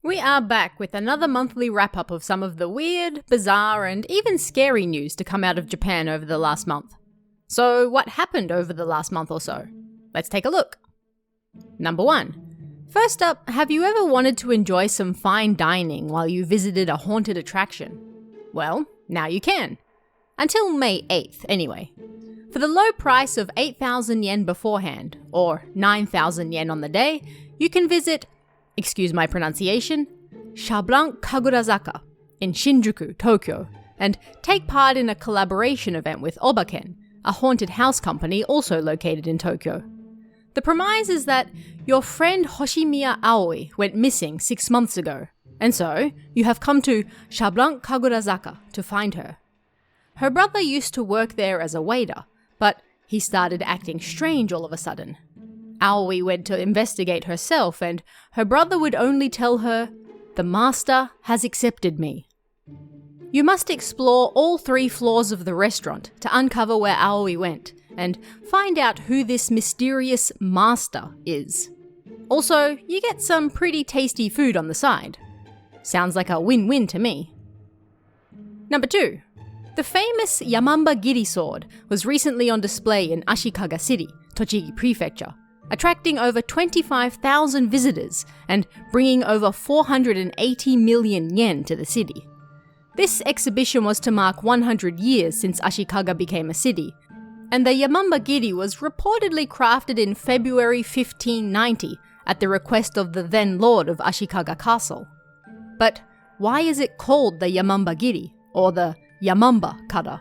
We are back with another monthly wrap-up of some of the weird, bizarre, and even scary news to come out of Japan over the last month. So what happened over the last month or so? Let's take a look. Number 1. First up, have you ever wanted to enjoy some fine dining while you visited a haunted attraction? Well, now you can. Until May 8th, anyway. For the low price of 8,000 yen beforehand, or 9,000 yen on the day, you can visit, excuse my pronunciation, Shablanc Kagurazaka in Shinjuku, Tokyo, and take part in a collaboration event with Obaken, a haunted house company also located in Tokyo. The premise is that your friend Hoshimiya Aoi went missing 6 months ago, and so you have come to Shablanc Kagurazaka to find her. Her brother used to work there as a waiter, but he started acting strange all of a sudden. Aoi went to investigate herself, and her brother would only tell her, "The master has accepted me." You must explore all 3 floors of the restaurant to uncover where Aoi went, and find out who this mysterious master is. Also, you get some pretty tasty food on the side. Sounds like a win-win to me. Number 2. The famous Yamambagiri sword was recently on display in Ashikaga City, Tochigi Prefecture, attracting over 25,000 visitors and bringing over 480 million yen to the city. This exhibition was to mark 100 years since Ashikaga became a city, and the Yamambagiri was reportedly crafted in February 1590 at the request of the then lord of Ashikaga Castle. But why is it called the Yamambagiri, or the Yamamba kata?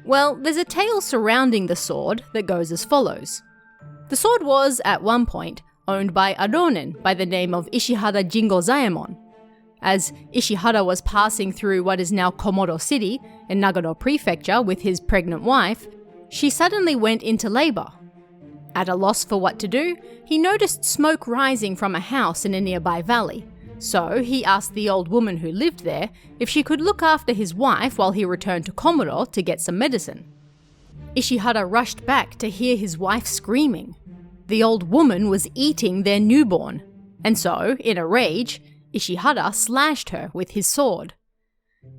Well, there's a tale surrounding the sword that goes as follows. The sword was, at one point, owned by a ronin by the name of Ishihara Jingo-zaemon. As Ishihara was passing through what is now Komodo City in Nagano Prefecture with his pregnant wife, she suddenly went into labor. At a loss for what to do, he noticed smoke rising from a house in a nearby valley. So he asked the old woman who lived there if she could look after his wife while he returned to Komodo to get some medicine. Ishihara rushed back to hear his wife screaming. The old woman was eating their newborn, and so, in a rage, Ishihara slashed her with his sword.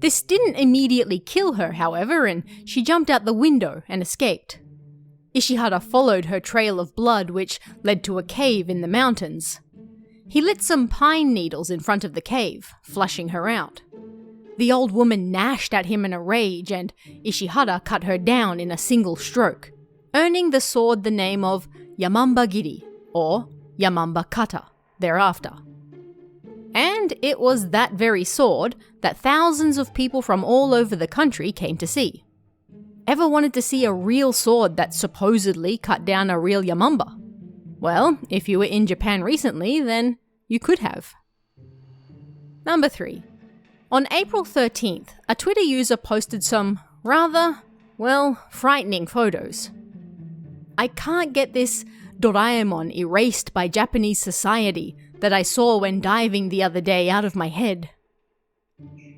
This didn't immediately kill her, however, and she jumped out the window and escaped. Ishihara followed her trail of blood, which led to a cave in the mountains. He lit some pine needles in front of the cave, flushing her out. The old woman gnashed at him in a rage, and Ishihara cut her down in a single stroke, earning the sword the name of Yamambagiri, or Yamamba kata, thereafter. And it was that very sword that thousands of people from all over the country came to see. Ever wanted to see a real sword that supposedly cut down a real Yamamba? Well, if you were in Japan recently, then you could have. Number 3. On April 13th, a Twitter user posted some rather, frightening photos. I can't get this Doraemon erased by Japanese society that I saw when diving the other day out of my head.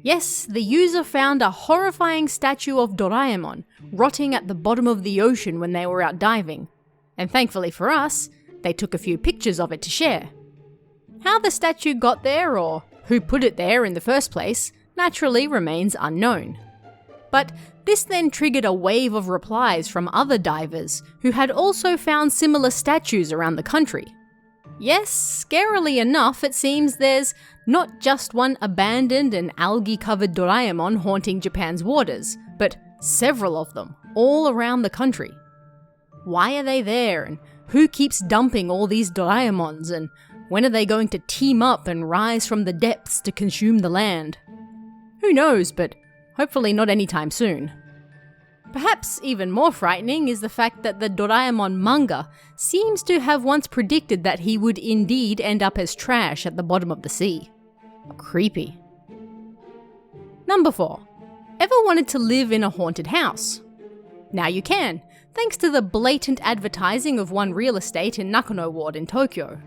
Yes, the user found a horrifying statue of Doraemon rotting at the bottom of the ocean when they were out diving, and thankfully for us, they took a few pictures of it to share. How the statue got there, or who put it there in the first place, naturally remains unknown. But this then triggered a wave of replies from other divers who had also found similar statues around the country. Yes, scarily enough, it seems there's not just one abandoned and algae-covered Doraemon haunting Japan's waters, but several of them, all around the country. Why are they there, and who keeps dumping all these Doraemons, and when are they going to team up and rise from the depths to consume the land? Who knows, but hopefully not anytime soon. Perhaps even more frightening is the fact that the Doraemon manga seems to have once predicted that he would indeed end up as trash at the bottom of the sea. Creepy. Number 4. Ever wanted to live in a haunted house? Now you can, thanks to the blatant advertising of one real estate in Nakano Ward in Tokyo.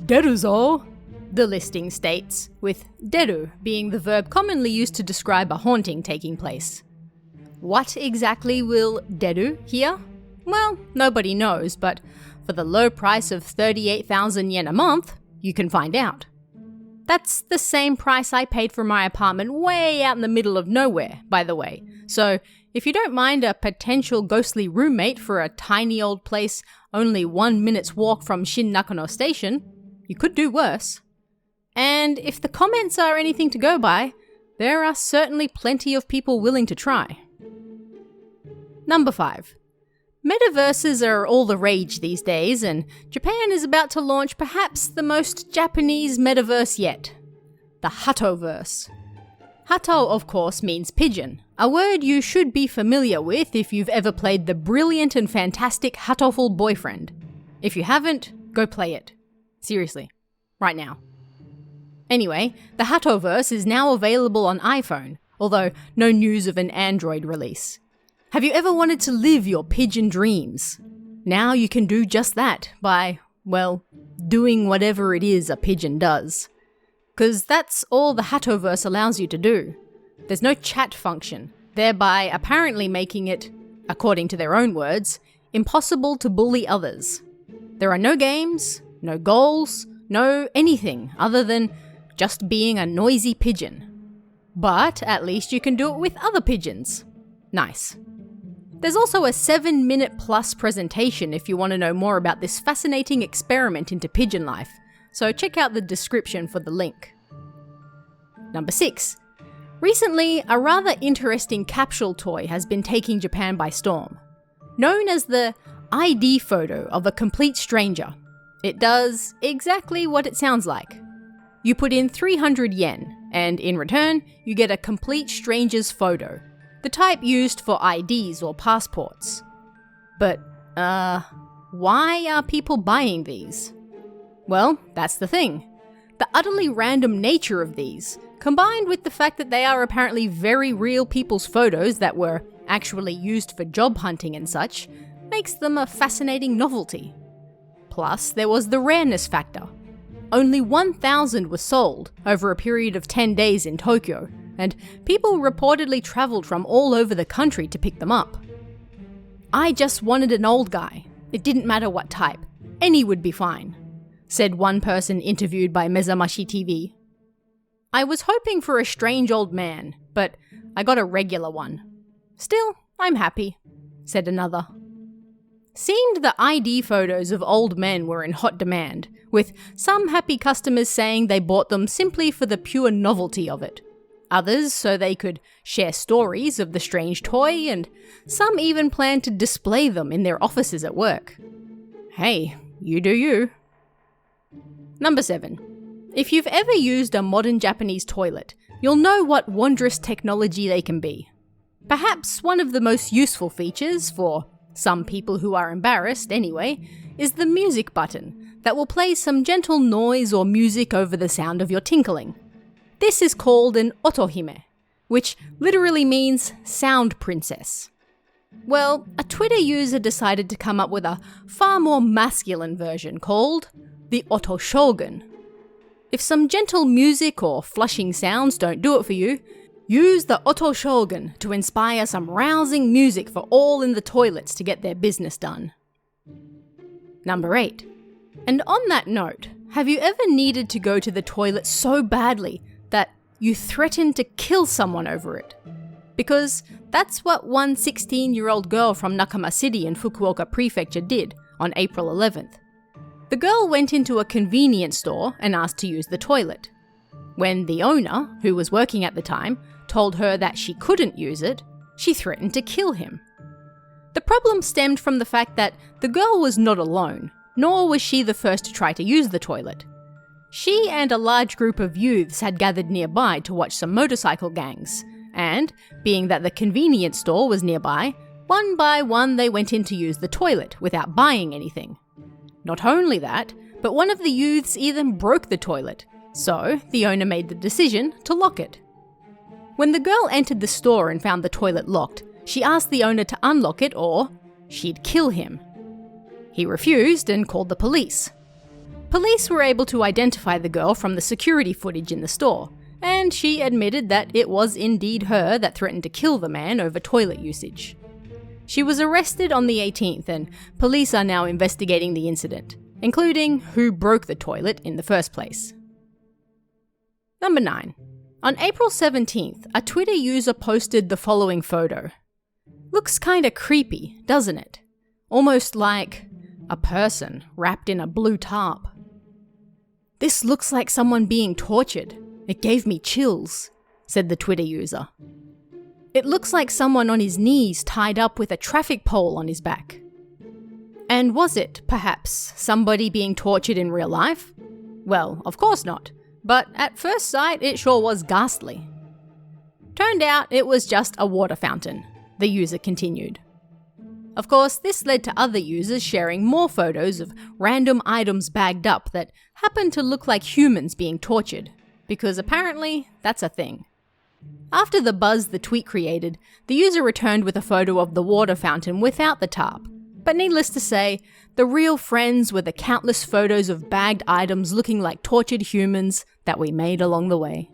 Deru zo, the listing states, with deru being the verb commonly used to describe a haunting taking place. What exactly will deru here? Well, nobody knows, but for the low price of 38,000 yen a month, you can find out. That's the same price I paid for my apartment way out in the middle of nowhere, by the way. So if you don't mind a potential ghostly roommate for a tiny old place only 1 minute's walk from Shin Nakano Station, you could do worse. And if the comments are anything to go by, there are certainly plenty of people willing to try. Number 5. Metaverses are all the rage these days, and Japan is about to launch perhaps the most Japanese metaverse yet. The Hato-verse. Hato, of course, means pigeon, a word you should be familiar with if you've ever played the brilliant and fantastic Hatoful Boyfriend. If you haven't, go play it. Seriously. Right now. Anyway, the Hato-verse is now available on iPhone, although no news of an Android release. Have you ever wanted to live your pigeon dreams? Now you can do just that by, well, doing whatever it is a pigeon does. 'Cause that's all the Hato-verse allows you to do. There's no chat function, thereby apparently making it, according to their own words, impossible to bully others. There are no games, no goals, no anything other than just being a noisy pigeon. But at least you can do it with other pigeons. Nice. There's also a 7-minute plus presentation if you want to know more about this fascinating experiment into pigeon life, so check out the description for the link. Number 6. Recently, a rather interesting capsule toy has been taking Japan by storm. Known as the ID photo of a complete stranger. It does exactly what it sounds like. You put in 300 yen, and in return, you get a complete stranger's photo, the type used for IDs or passports. But, why are people buying these? Well, that's the thing. The utterly random nature of these, combined with the fact that they are apparently very real people's photos that were actually used for job hunting and such, makes them a fascinating novelty. Plus, there was the rareness factor. Only 1,000 were sold over a period of 10 days in Tokyo, and people reportedly travelled from all over the country to pick them up. I just wanted an old guy. It didn't matter what type. Any would be fine, said one person interviewed by Mezamashi TV. I was hoping for a strange old man, but I got a regular one. Still, I'm happy, said another. Seemed the ID photos of old men were in hot demand, with some happy customers saying they bought them simply for the pure novelty of it. Others so they could share stories of the strange toy, and some even planned to display them in their offices at work. Hey, you do you. Number 7. If you've ever used a modern Japanese toilet, you'll know what wondrous technology they can be. Perhaps one of the most useful features, for some people who are embarrassed anyway, is the music button that will play some gentle noise or music over the sound of your tinkling. This is called an otohime, which literally means sound princess. Well, a Twitter user decided to come up with a far more masculine version called the otoshogun. If some gentle music or flushing sounds don't do it for you, use the otoshogun to inspire some rousing music for all in the toilets to get their business done. Number 8. And on that note, have you ever needed to go to the toilet so badly that you threatened to kill someone over it? Because that's what one 16-year-old girl from Nakama City in Fukuoka Prefecture did on April 11th. The girl went into a convenience store and asked to use the toilet. When the owner, who was working at the time, told her that she couldn't use it, she threatened to kill him. The problem stemmed from the fact that the girl was not alone, nor was she the first to try to use the toilet. She and a large group of youths had gathered nearby to watch some motorcycle gangs, and, being that the convenience store was nearby, one by one they went in to use the toilet without buying anything. Not only that, but one of the youths even broke the toilet, so the owner made the decision to lock it. When the girl entered the store and found the toilet locked, she asked the owner to unlock it or she'd kill him. He refused and called the police. Police were able to identify the girl from the security footage in the store, and she admitted that it was indeed her that threatened to kill the man over toilet usage. She was arrested on the 18th, and police are now investigating the incident, including who broke the toilet in the first place. Number 9. On April 17th, a Twitter user posted the following photo. Looks kinda creepy, doesn't it? Almost like a person wrapped in a blue tarp. This looks like someone being tortured. It gave me chills, said the Twitter user. It looks like someone on his knees tied up with a traffic pole on his back. And was it, perhaps, somebody being tortured in real life? Well, of course not, but at first sight it sure was ghastly. Turned out it was just a water fountain, the user continued. Of course, this led to other users sharing more photos of random items bagged up that happened to look like humans being tortured, because apparently that's a thing. After the buzz the tweet created, the user returned with a photo of the water fountain without the tarp. But needless to say, the real friends were the countless photos of bagged items looking like tortured humans that we made along the way.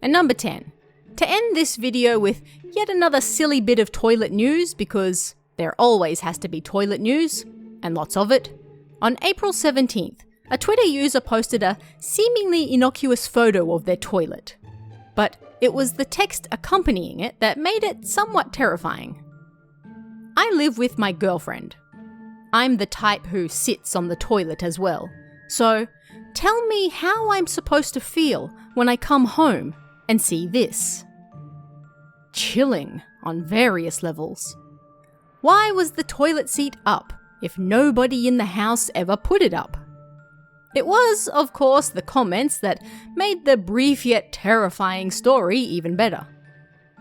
And number 10. To end this video with yet another silly bit of toilet news, because there always has to be toilet news, and lots of it, on April 17th, a Twitter user posted a seemingly innocuous photo of their toilet. But it was the text accompanying it that made it somewhat terrifying. I live with my girlfriend. I'm the type who sits on the toilet as well. So, tell me how I'm supposed to feel when I come home and see this. Chilling on various levels. Why was the toilet seat up if nobody in the house ever put it up? It was, of course, the comments that made the brief yet terrifying story even better.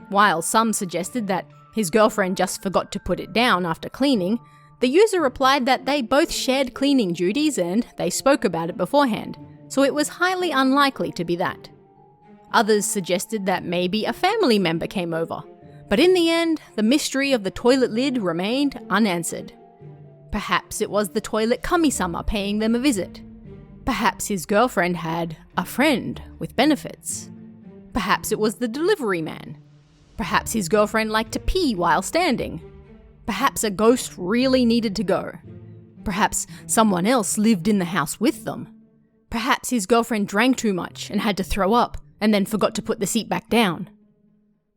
While some suggested that his girlfriend just forgot to put it down after cleaning, the user replied that they both shared cleaning duties and they spoke about it beforehand, so it was highly unlikely to be that. Others suggested that maybe a family member came over, but in the end, the mystery of the toilet lid remained unanswered. Perhaps it was the toilet kami-sama paying them a visit. Perhaps his girlfriend had a friend with benefits. Perhaps it was the delivery man. Perhaps his girlfriend liked to pee while standing. Perhaps a ghost really needed to go. Perhaps someone else lived in the house with them. Perhaps his girlfriend drank too much and had to throw up and then forgot to put the seat back down.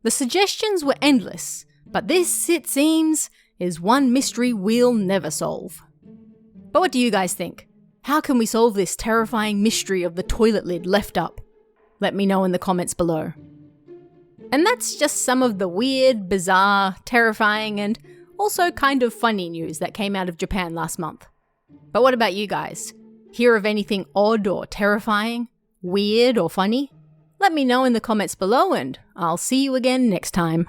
The suggestions were endless, but this, it seems, is one mystery we'll never solve. But what do you guys think? How can we solve this terrifying mystery of the toilet lid left up? Let me know in the comments below. And that's just some of the weird, bizarre, terrifying, and also kind of funny news that came out of Japan last month. But what about you guys? Hear of anything odd or terrifying, weird or funny? Let me know in the comments below and I'll see you again next time.